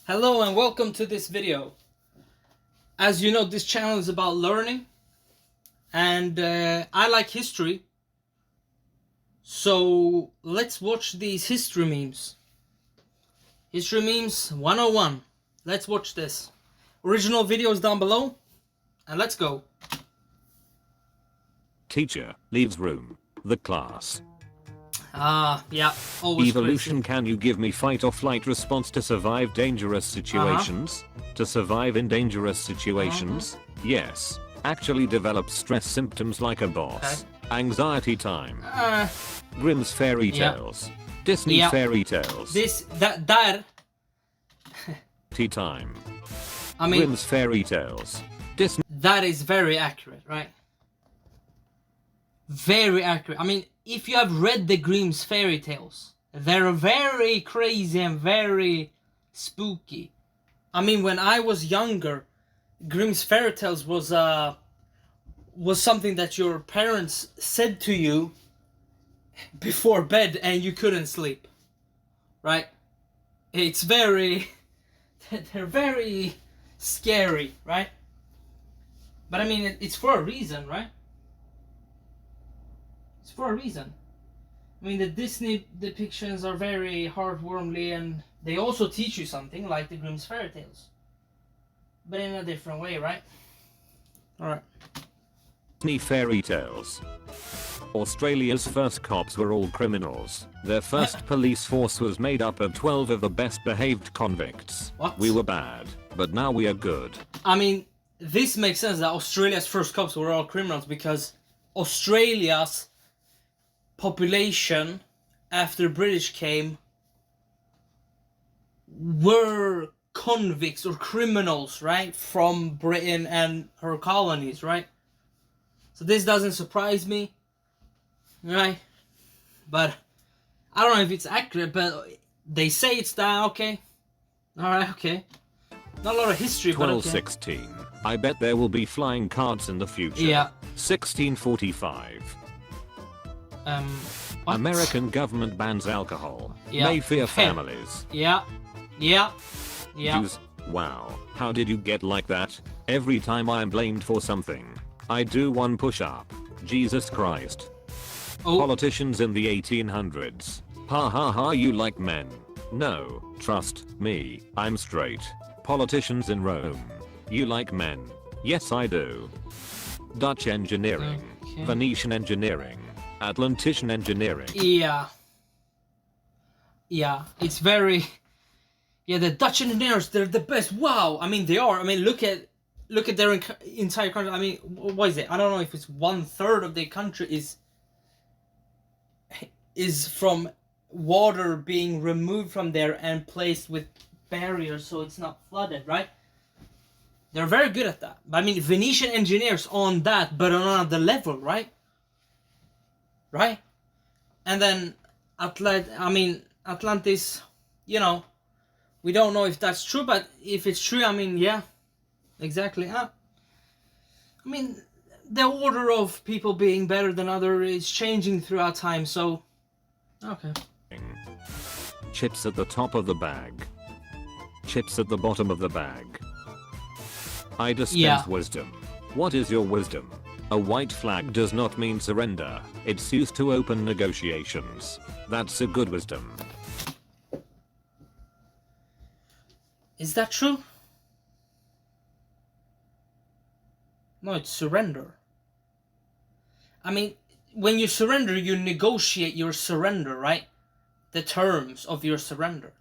Hello and welcome to this video. As you know, this channel is about learning, and I like history. So let's watch these history memes. History memes 101. Let's watch this. Original videos down below, and let's go. Teacher leaves room. The class. Yeah. Always Evolution. crazy. Can you give me fight or flight response to survive dangerous situations? To survive in dangerous situations? Yes. Actually develop stress symptoms like a boss. Anxiety time. Grimm's fairy tales. Disney fairy tales. That. Tea time. I mean, Grimm's fairy tales. Disney. that is very accurate, right? Very accurate. I mean, if you have read the Grimm's fairy tales, they're very crazy and very spooky. I mean, when I was younger, Grimm's fairy tales was something that your parents said to you before bed and you couldn't sleep. Right? It's very they're very scary, right? But I mean, it's for a reason, right? It's for a reason. I mean, the Disney depictions are very heartwarming, and they also teach you something, like the Grimm's fairy tales, but in a different way, right? Alright. Disney fairy tales. Australia's first cops were all criminals. Their first police force was made up of 12 of the best behaved convicts. What? We were bad, but now we are good. I mean, this makes sense that Australia's first cops were all criminals, because Australia's population after British came were convicts or criminals, right, from Britain and her colonies, right? So this doesn't surprise me, right? But I don't know if it's accurate, but they say it's that. Okay, all right, okay. Not a lot of history, but okay. 1216. I bet there will be flying cards in the future. Yeah. 1645. What? American government bans alcohol. Yeah. Mayfair families. Yeah. Jews. Wow, how did you get like that? Every time I'm blamed for something, I do one push-up. Jesus Christ. Oh. Politicians in the 1800s. Ha ha ha, you like men. No, trust me, I'm straight. Politicians in Rome. You like men. Yes, I do. Dutch engineering. Okay. Venetian engineering. Atlantean engineering. Yeah, it's very. Yeah, the Dutch engineers, they're the best. Wow, I mean, they are. I mean, look at their entire country. I mean, what is it? I don't know if it's 1/3 of the country is from water being removed from there and placed with barriers so it's not flooded, right? They're very good at that. I mean, Venetian engineers on that, but on another level, right? Right? And then Atlantis, you know, we don't know if that's true, but if it's true, I mean, yeah, exactly. I mean, the order of people being better than others is changing throughout time, so, okay. Chips at the top of the bag. Chips at the bottom of the bag. I dispense wisdom. What is your wisdom? A white flag does not mean surrender. It's used to open negotiations. That's a good wisdom. Is that true? No, it's surrender. I mean, when you surrender, you negotiate your surrender, right? The terms of your surrender.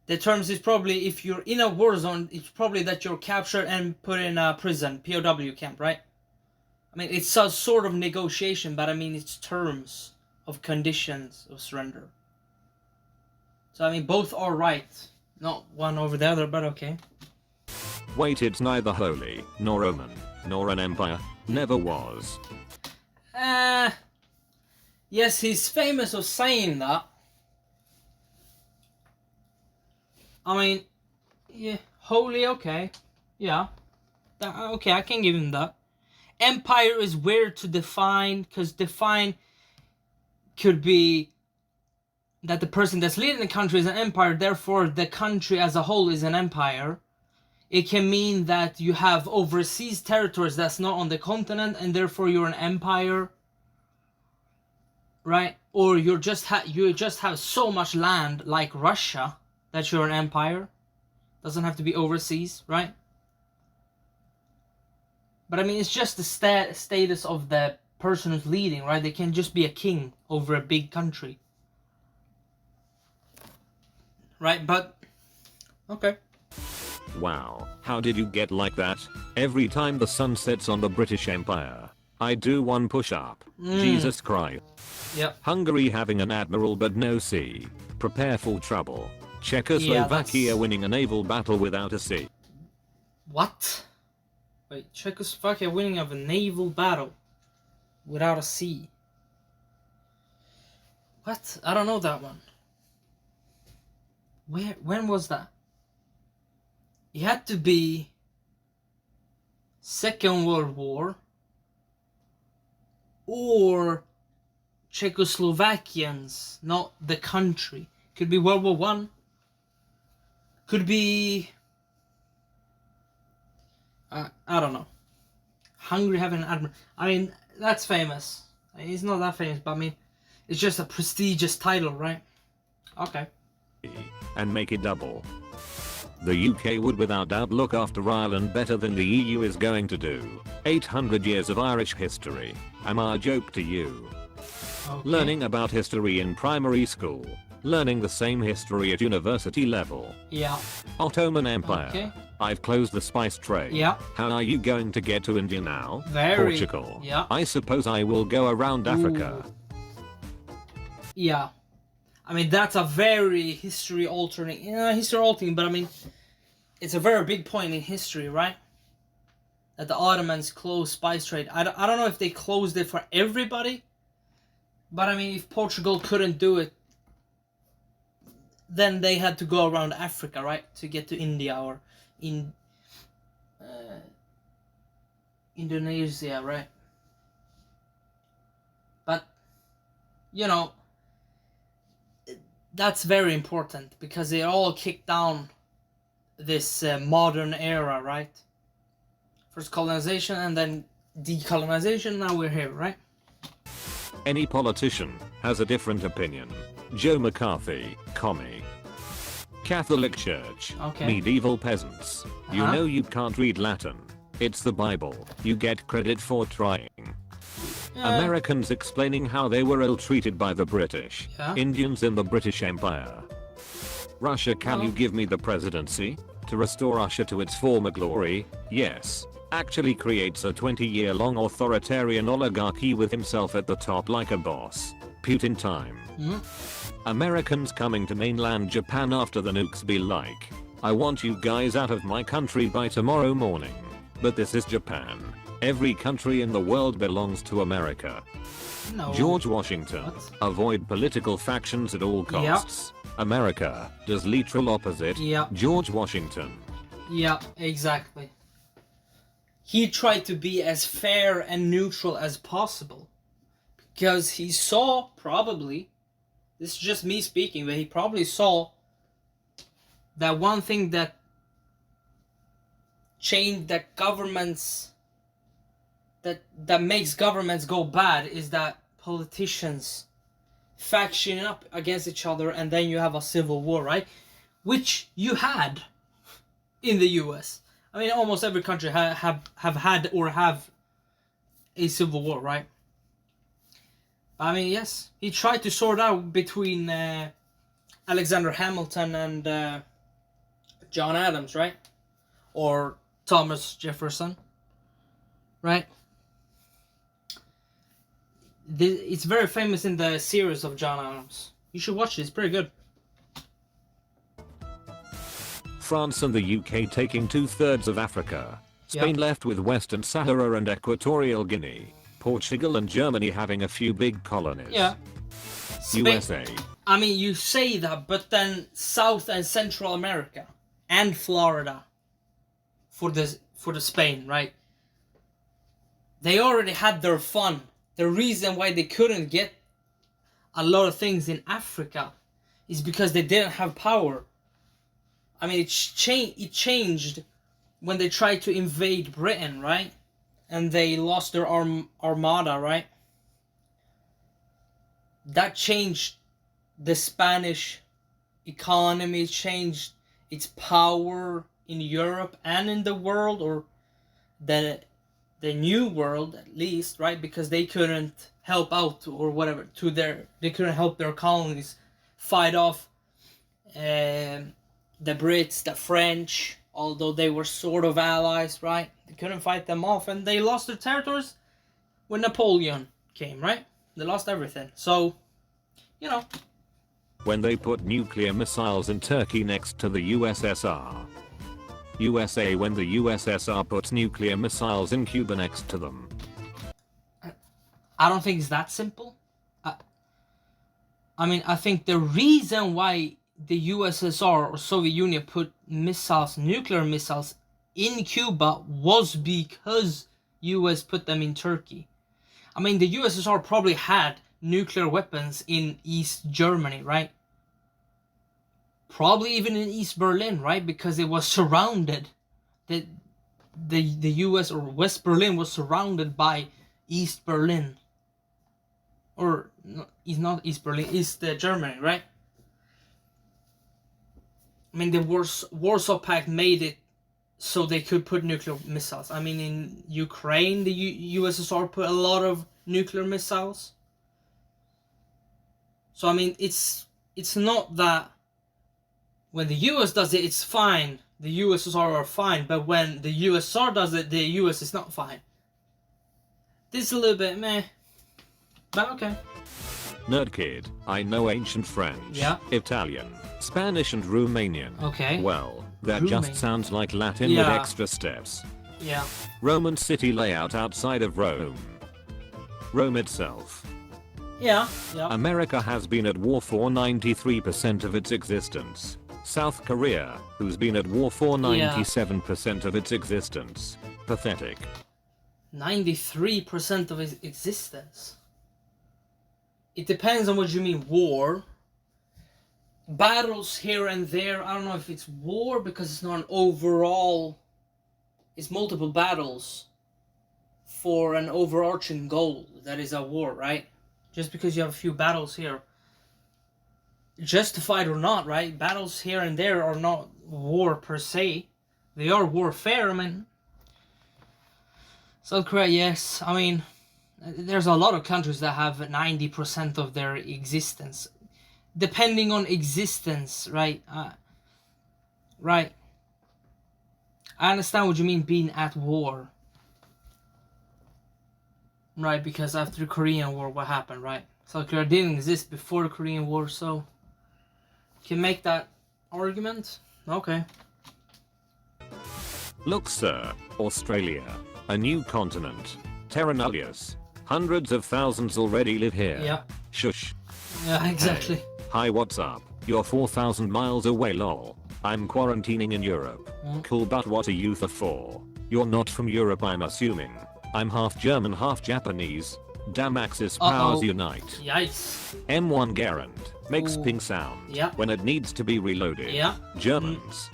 The terms is probably, if you're in a war zone, it's probably that you're captured and put in a prison, POW camp, right? I mean, it's a sort of negotiation, but I mean, it's terms of conditions of surrender. So, I mean, both are right. Not one over the other, but okay. Wait, it's neither holy, nor Roman, nor an empire. Never was. Yes, he's famous for saying that. I mean, yeah, holy, okay. Yeah. Okay, I can give him that. Empire is weird to define, because define could be that the person that's leading the country is an empire, therefore the country as a whole is an empire. It can mean that you have overseas territories that's not on the continent, and therefore you're an empire, right? Or you just have so much land like Russia that you're an empire. Doesn't have to be overseas, right? But I mean, it's just the status of the person who's leading, right? They can just be a king over a big country, right? But okay. Wow, how did you get like that? Every time the sun sets on the British Empire, I do one push-up. Jesus Christ. Yep. Hungary having an admiral but no sea. Prepare for trouble. Czechoslovakia winning a naval battle without a sea. What? Wait, Czechoslovakia winning of a naval battle without a sea. What? I don't know that one. When was that? It had to be Second World War or Czechoslovakians, not the country. Could be World War One. Could be I don't know. Hungary having an admiral. I mean, that's famous. He's not that famous, but I mean, it's just a prestigious title, right? Okay. And make it double. The UK would without doubt look after Ireland better than the EU is going to do. 800 years of Irish history. Am I a joke to you? Okay. Learning about history in primary school. Learning the same history at university level. Yeah. Ottoman Empire. Okay. I've closed the spice trade. Yeah. How are you going to get to India now? Very. Portugal. Yeah. I suppose I will go around Africa. Yeah. I mean, that's a very history altering, but I mean, it's a very big point in history, right? That the Ottomans closed spice trade. I don't know if they closed it for everybody, but I mean, if Portugal couldn't do it, then they had to go around Africa, right? To get to India or Indonesia, right? But, you know, that's very important because it all kicked down this modern era, right? First colonization and then decolonization, now we're here, right? Any politician has a different opinion. Joe McCarthy, commie. Catholic Church, Okay. medieval peasants. You know you can't read Latin. It's the Bible. You get credit for trying. Americans explaining how they were ill-treated by the British. Yeah. Indians in the British Empire. Russia, can you give me the presidency? To restore Russia to its former glory? Yes. Actually creates a 20-year-long authoritarian oligarchy with himself at the top like a boss. Putin time. Americans coming to mainland Japan after the nukes be like, I want you guys out of my country by tomorrow morning. But this is Japan. Every country in the world belongs to America. No. George Washington. What? Avoid political factions at all costs. America does literal opposite. Yeah. George Washington. Yeah, exactly. He tried to be as fair and neutral as possible. Because he saw, probably, this is just me speaking, but he probably saw that one thing that changed that governments, that makes governments go bad is that politicians faction up against each other and then you have a civil war, right? Which you had in the US. I mean, almost every country have had or have a civil war, right? I mean, yes, he tried to sort out between Alexander Hamilton and John Adams, right? Or Thomas Jefferson, right? It's very famous in the series of John Adams. You should watch it, it's pretty good. France and the UK taking 2/3 of Africa. Spain left with Western Sahara and Equatorial Guinea. Portugal and Germany having a few big colonies. Yeah. USA. I mean, you say that, but then South and Central America and Florida for the Spain, right? They already had their fun. The reason why they couldn't get a lot of things in Africa is because they didn't have power. I mean, it changed when they tried to invade Britain, right? And they lost their armada, right? That changed the Spanish economy, changed its power in Europe and in the world, or the new world at least, right? Because they couldn't help out or whatever they couldn't help their colonies fight off the Brits, the French, although they were sort of allies, right? They couldn't fight them off, and they lost their territories when Napoleon came, right? They lost everything. So, When they put nuclear missiles in Turkey next to the USSR. USA when the USSR puts nuclear missiles in Cuba next to them. I don't think it's that simple. I mean, I think the reason why the USSR or Soviet Union put nuclear missiles in Cuba was because US put them in Turkey. I mean, the USSR probably had nuclear weapons in East Germany, right? Probably even in East Berlin, right? Because it was surrounded. The US or West Berlin was surrounded by East Berlin. Or, it's not East Berlin, East Germany, right? I mean, the Warsaw Pact made it so they could put nuclear missiles. I mean, in Ukraine, the USSR put a lot of nuclear missiles. So, I mean, it's not that when the US does it, it's fine. The USSR are fine. But when the USSR does it, the US is not fine. This is a little bit meh. But okay. Nerd kid, I know ancient French, Italian, Spanish and Romanian. Okay. Well, that just sounds like Latin with extra steps. Yeah. Roman city layout outside of Rome. Rome itself. Yeah. America has been at war for 93% of its existence. South Korea, who's been at war for 97% of its existence. Pathetic. 93% of its existence. It depends on what you mean, war. Battles here and there, I don't know if it's war because it's not an overall... It's multiple battles for an overarching goal. That is a war, right? Just because you have a few battles here. Justified or not, right? Battles here and there are not war per se. They are warfare, I mean. South Korea, yes. I mean, there's a lot of countries that have 90% of their existence. Depending on existence, right? Right. I understand what you mean being at war. Right, because after the Korean War, what happened, right? South Korea didn't exist before the Korean War, so... Can make that argument? Okay. Look, sir, Australia, a new continent. Terra nullius. Hundreds of thousands already live here. Yeah. Shush. Yeah, exactly. Hey. Hi, what's up? You're 4,000 miles away, lol. I'm quarantining in Europe. Cool, but what are you for? You're not from Europe, I'm assuming. I'm half German, half Japanese. Damn, Axis powers unite. Yikes. M1 Garand makes ping sound when it needs to be reloaded. Yeah. Germans.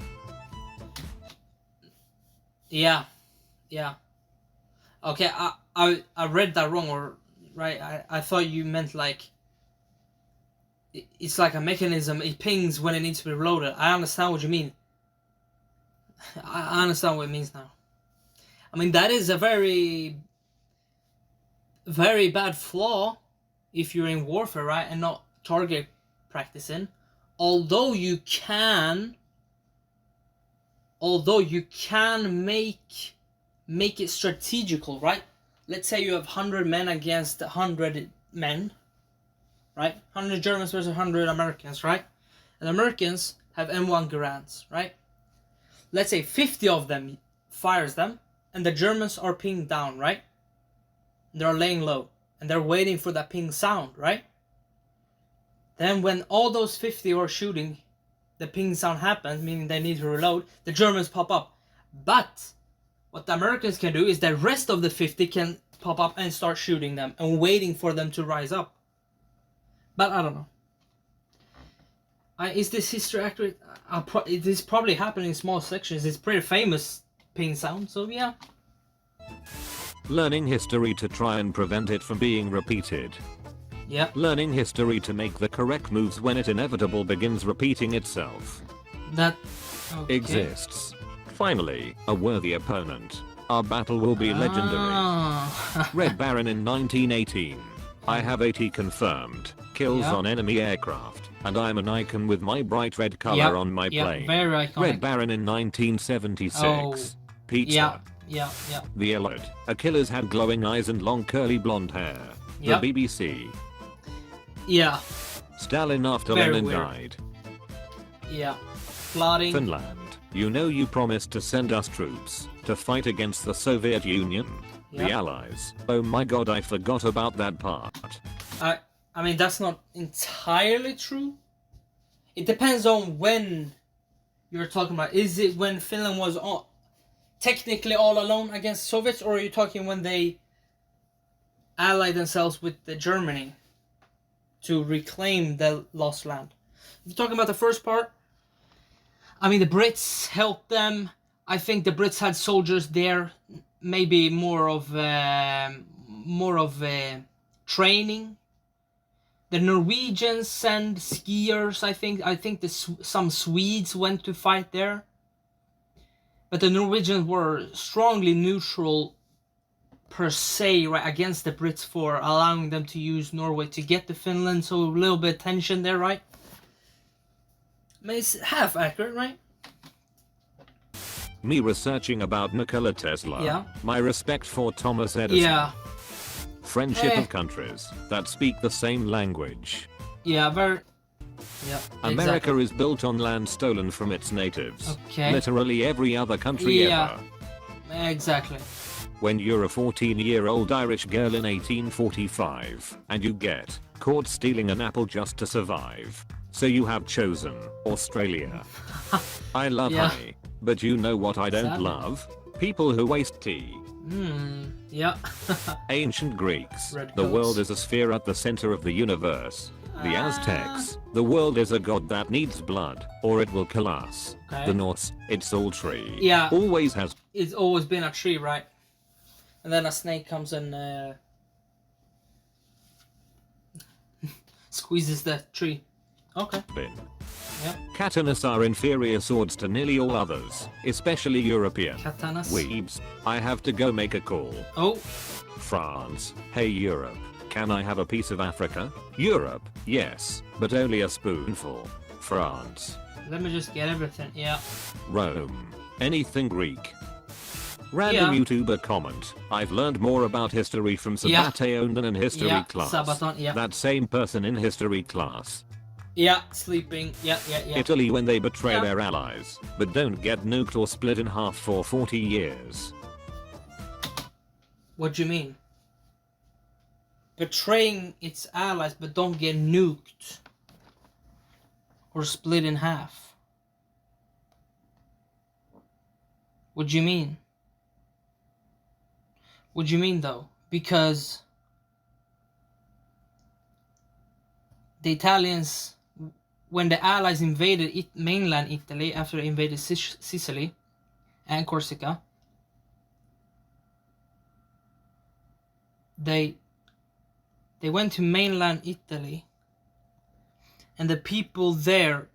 Yeah. Okay, I read that wrong, or right? I thought you meant like it's like a mechanism. It pings when it needs to be reloaded. I understand what you mean. I understand what it means now. I mean, that is a very, very bad flaw if you're in warfare, right, and not target practicing. Although you can make it strategical, right? Let's say you have 100 men against 100 men, right? 100 Germans versus 100 Americans, right? And the Americans have M1 Garands, right? Let's say 50 of them fires them, and the Germans are pinged down, right? They're laying low, and they're waiting for that ping sound, right? Then when all those 50 are shooting, the ping sound happens, meaning they need to reload, the Germans pop up. But what the Americans can do is the rest of the 50 can pop up and start shooting them and waiting for them to rise up. But I don't know. Is this history accurate? This probably happened in small sections. It's pretty famous ping sound, so yeah. Learning history to try and prevent it from being repeated. Yeah. Learning history to make the correct moves when it inevitably begins repeating itself. That okay. Exists. Finally, a worthy opponent. Our battle will be legendary. Red Baron in 1918. I have 80 confirmed kills on enemy aircraft, and I'm an icon with my bright red color on my plane. Very iconic. Red Baron in 1976. Pizza. Yeah. The Alert. Achilles had glowing eyes and long curly blonde hair. The BBC. Yeah. Stalin after Very Lenin weird. died. Yeah. Plotting. Finland. You know you promised to send us troops to fight against the Soviet Union. The Allies. Oh my god, I forgot about that part. I mean, that's not entirely true. It depends on when you're talking about. Is it when Finland was technically all alone against Soviets, or are you talking when they allied themselves with Germany to reclaim the lost land? If you're talking about the first part, I mean, the Brits helped them. I think the Brits had soldiers there, maybe more of training. The Norwegians send skiers. I think some Swedes went to fight there. But the Norwegians were strongly neutral per se, right, against the Brits for allowing them to use Norway to get to Finland. So a little bit of tension there, right? I mean, it's half accurate, right? Me researching about Nikola Tesla. Yeah. My respect for Thomas Edison. Yeah. Friendship of countries that speak the same language. Yeah, very... Yeah, America exactly. is built on land stolen from its natives. Okay. Literally every other country ever. Exactly. When you're a 14-year-old Irish girl in 1845, and you get caught stealing an apple just to survive. So you have chosen Australia. I love honey, but you know what I don't love? People who waste tea. Yeah. Ancient Greeks. Red The coats. world is a sphere at the center of the universe. The Aztecs. The world is a god that needs blood, or it will kill us. Okay. The Norse. It's all tree. Yeah. Always has It's always been a tree, right? And then a snake comes and squeezes the tree. Okay. been. Yeah. Katanas are inferior swords to nearly all others, especially European. Katanas. Weebs. I have to go make a call. Oh. France. Hey Europe. Can I have a piece of Africa? Europe. Yes, but only a spoonful. France. Let me just get everything. Yeah. Rome. Anything Greek. Random YouTuber comment. I've learned more about history from Sabate Onden in history class. Sabaton, That same person in history class. Yeah, sleeping. Yeah. Italy when they betray their allies, but don't get nuked or split in half for 40 years. What do you mean? Betraying its allies but don't get nuked or split in half. What do you mean? What do you mean though? Because the Italians, when the Allies invaded mainland Italy after they invaded Sicily and Corsica, they went to mainland Italy, and the people there,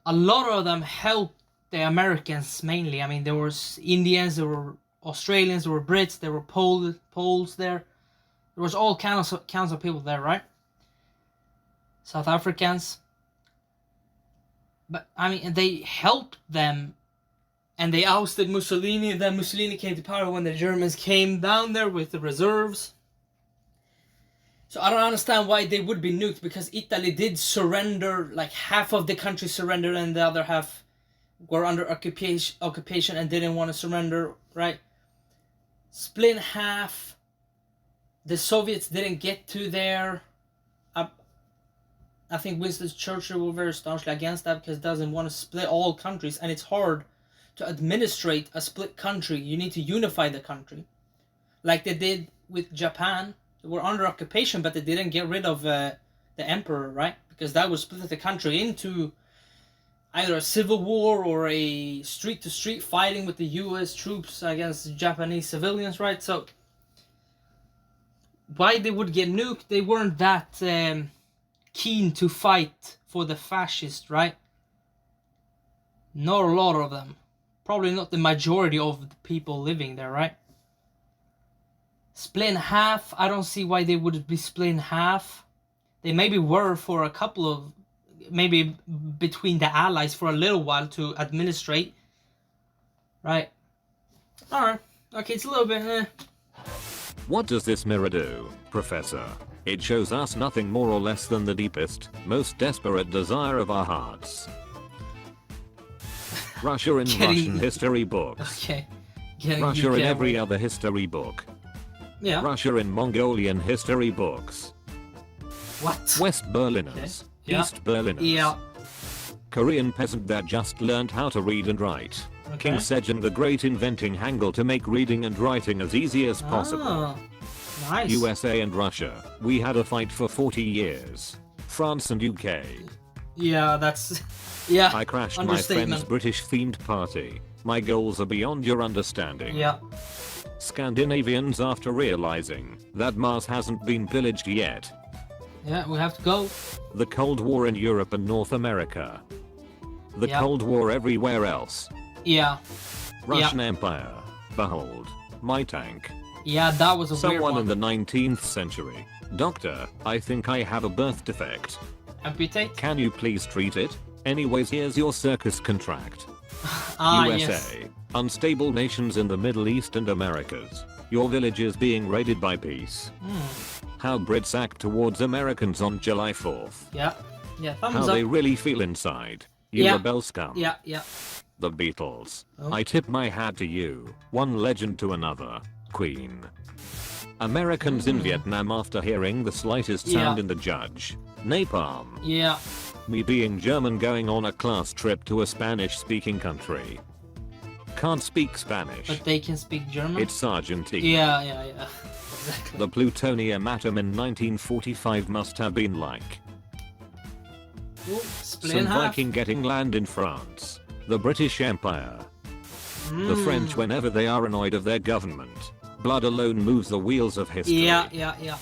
a lot of them helped the Americans mainly. I mean, there was Indians, there were Australians, there were Brits, there were Poles there. There was all kinds of people there, right? South Africans. But I mean, they helped them, and they ousted Mussolini. Then Mussolini came to power when the Germans came down there with the reserves. So I don't understand why they would be nuked, because Italy did surrender, like half of the country surrendered and the other half were under occupation and didn't want to surrender, right? Split in half. The Soviets didn't get to there. I think Winston Churchill was very staunchly against that because he doesn't want to split all countries, and it's hard to administrate a split country. You need to unify the country, like they did with Japan. They were under occupation, but they didn't get rid of the emperor, right? because that would split the country into either a civil war or a street-to-street fighting with the U.S. troops against Japanese civilians, right? So why they would get nuked? They weren't that keen to fight for the fascists, right? Not a lot of them. Probably not the majority of the people living there, right? Split in half. I don't see why they would be split in half. They maybe were for a couple of, maybe between the allies for a little while to administrate, right? All right. Okay, it's a little bit. What does this mirror do, Professor? It shows us nothing more or less than the deepest, most desperate desire of our hearts. Russia in Russian history books. Okay. Russia in every other history book. Yeah. Russia in Mongolian history books. What? West Berliners. Okay. Yeah. East Berliners. Yeah. Korean peasant that just learned how to read and write. Okay. King Sejong the Great inventing Hangul to make reading and writing as easy as possible. Ah, nice. USA and Russia. We had a fight for 40 years. France and UK. Yeah, that's... Yeah, I crashed my friend's British-themed party. My goals are beyond your understanding. Yeah. Scandinavians after realizing that Mars hasn't been pillaged yet. Yeah, we have to go. The Cold War in Europe and North America. The Yeah. Cold War everywhere else. Yeah. Russian Empire. Behold, my tank. Yeah, that was a weird Someone one. in the 19th century. Doctor, I think I have a birth defect. Amputate? Can you please treat it? Anyways, here's your circus contract. Ah, USA. yes. Unstable nations in the Middle East and Americas. Your village is being raided by peace. How Brits act towards Americans on July 4th. Yeah. Yeah, thumbs How up. they really feel inside. You Yeah. rebel scum. Yeah, yeah. The Beatles. Oh. I tip my hat to you. One legend to another. Queen. Americans in Vietnam after hearing the slightest sound Yeah. in the judge. Napalm. Yeah. Me being German going on a class trip to a Spanish-speaking country. Can't speak Spanish. But they can speak German? It's Argentina. Yeah, yeah, yeah. Exactly. The plutonium atom in 1945 must have been like Ooh, split in some half. Viking getting land in France. The British Empire. The French whenever they are annoyed of their government. Blood alone moves the wheels of history. Yeah, yeah, yeah.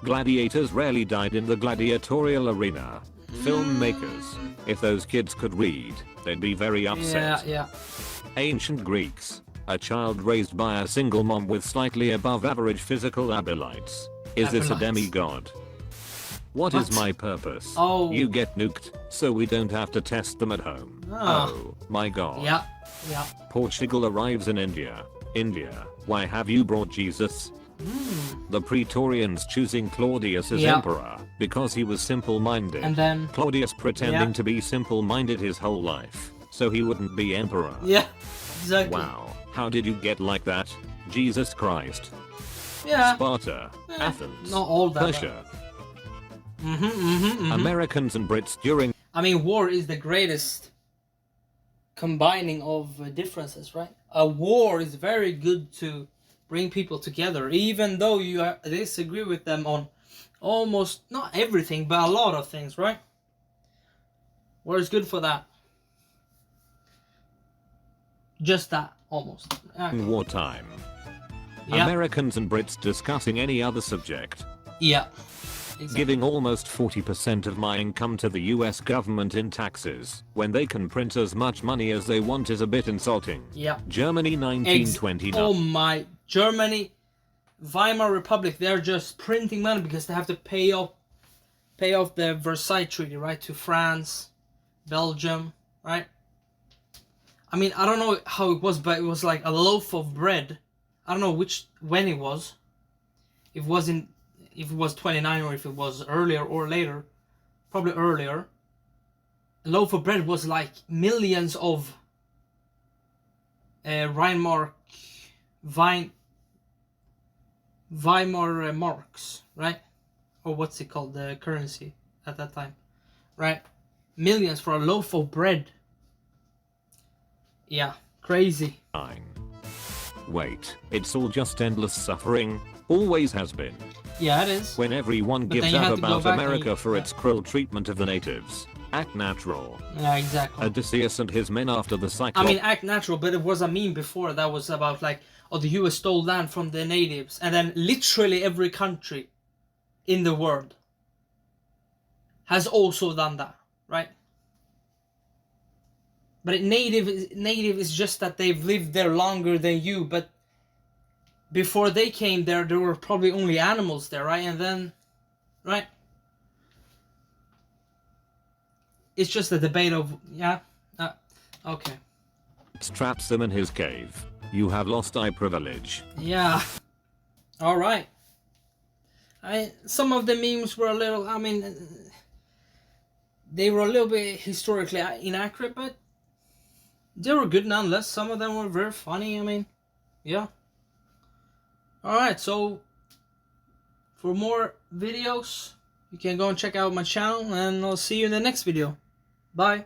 Gladiators rarely died in the gladiatorial arena. Filmmakers. If those kids could read, they'd be very upset. Yeah, yeah. Ancient Greeks. A child raised by a single mom with slightly above average physical abilities. Is this a Abilities. demigod? What is What? my purpose? Oh. You get nuked, so we don't have to test them at home. Ah. Oh, my god. Yeah, yeah. Portugal arrives in India. India, why have you brought Jesus? The Praetorians choosing Claudius as Yeah. emperor because he was simple-minded. And then... Claudius pretending Yeah. to be simple-minded his whole life, so he wouldn't be emperor. Yeah, exactly. Wow, how did you get like that? Jesus Christ. Yeah. Sparta, Athens, Not all that. Persia. Mm-hmm. Americans and Brits during I mean, war is the greatest combining of differences, right? A war is very good to bring people together, even though you disagree with them on almost, not everything, but a lot of things, right? War is good for that. Just that, almost. Okay. wartime. Yeah, Americans and Brits discussing any other subject. yeah. Exactly. Giving almost 40% of my income to the US government in taxes, when they can print as much money as they want is a bit insulting. Yeah. Germany 1929. Oh my, Germany, Weimar Republic, they're just printing money because they have to pay off the Versailles Treaty, right, to France, Belgium, right? I mean, I don't know how it was, but it was like a loaf of bread. I don't know when it was. If it was 29 or if it was earlier or later. Probably earlier. A loaf of bread was like millions of Weimar marks, right? Or what's it called, the currency at that time, right? Millions for a loaf of bread. Yeah, crazy. Wait, it's all just endless suffering, always has been. Yeah, it is. When everyone But then gives you out have to go about back and America you- for yeah. its cruel treatment of the natives, act natural. Yeah, exactly. Odysseus and his men after the I Cyclops. mean, act natural, but it was a meme before that was about like, oh, the US stole land from the natives, and then literally every country in the world has also done that, right? But native is just that they've lived there longer than you, but before they came there were probably only animals there, right? And then, right? It's just a debate of, yeah, okay. Traps him in his cave. You have lost eye privilege. Yeah. All right. Some of the memes were a little, I mean, they were a little bit historically inaccurate, but they were good nonetheless. Some of them were very funny. I mean, yeah. All right. So for more videos, you can go and check out my channel, and I'll see you in the next video. Bye.